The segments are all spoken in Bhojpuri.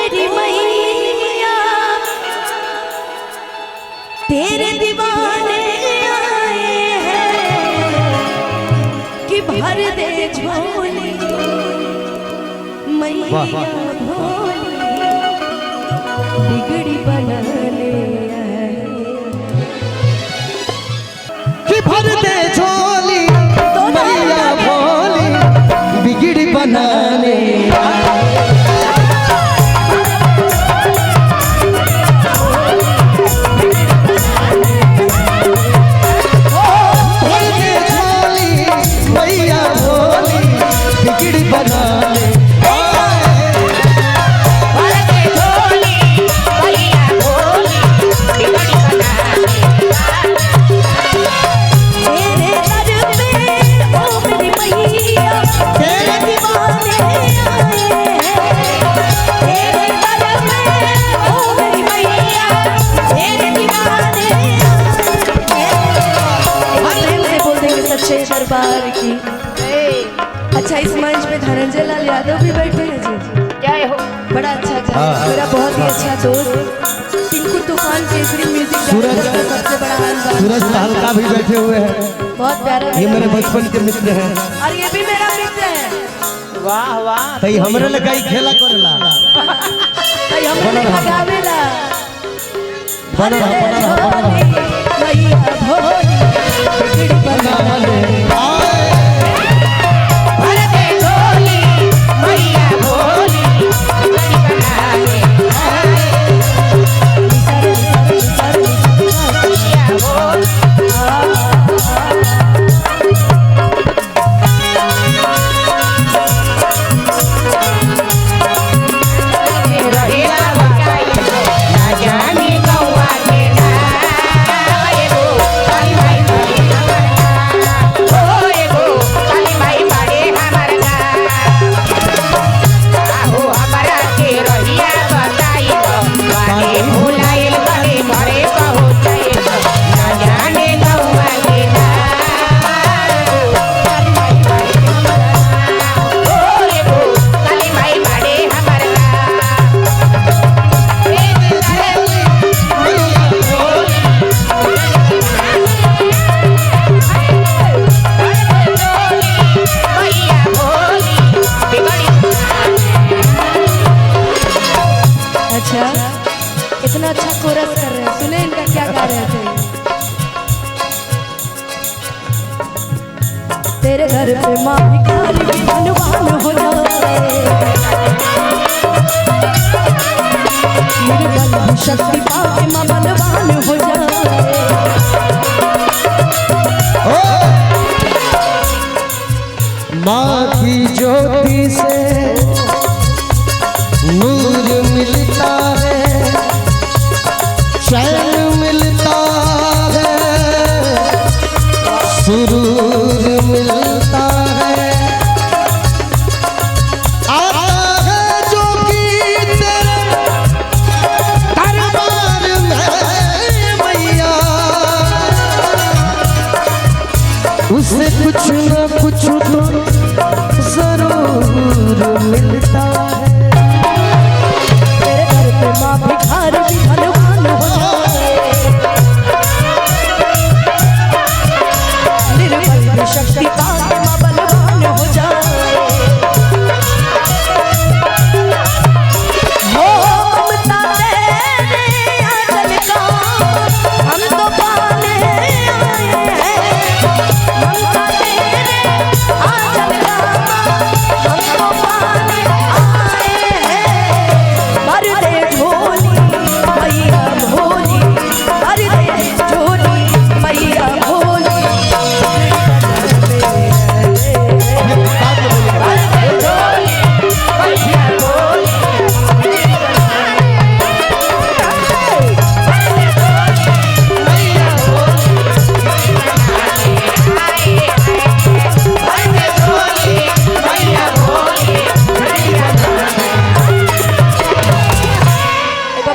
मेरी मैया तेरे दीवाने आए हैं कि भर दे झोली मैया भोली बिगड़ी बनाने आए कि भर दे झोली मैया भोली बिगड़ी बनाने दरबार की। अच्छा, इस मंच पे धनंजय लाल यादव भी बैठे हैं जी। जय हो। बड़ा अच्छा था मेरा बहुत ही अच्छा दोस्त टिंकू तूफान केसरी म्यूजिक का सबसे बड़ा सूरज तालका भी बैठे हुए हैं। बहुत प्यारा, ये मेरे बचपन के मित्र हैं और ये भी मेरा मित्र है। वाह वाह। तई हमरे लगा ही खेला करेला तई हमरे लगावेला बनना मैया भोली बिगड़ी बनाने इतना अच्छा कोरस कर रहे हैं। सुने इनका क्या गा रहे थे। तेरे घर पे माँ भिखारी भी धनवान हो जाए, निर्बल शक्ति पाके माँ बलवान हो जाए। माँ की ज्योति से नूर मिलता है, चैन मिलता है, सुरूर मिलता है। आता है जो कि तेरे दरबार में मैया, उसे कुछ न कुछ तो जरूर मिलता है। माँ भिखारी भी धनवान हो जाए, निर्बल शक्ति पाके माँ बलवान हो जाए। हो ममता तेरे आंचल का हम तो पाने आए हैं, ममता तेरे आंचल का हम तो पाने आए हैं। भर दे झोली मैया भोली, भर दे झोली मैया भोली, भर दे झोली मैया भोली।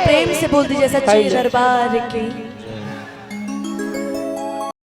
प्रेम से बोल दीजिए सच्चे दरबार की।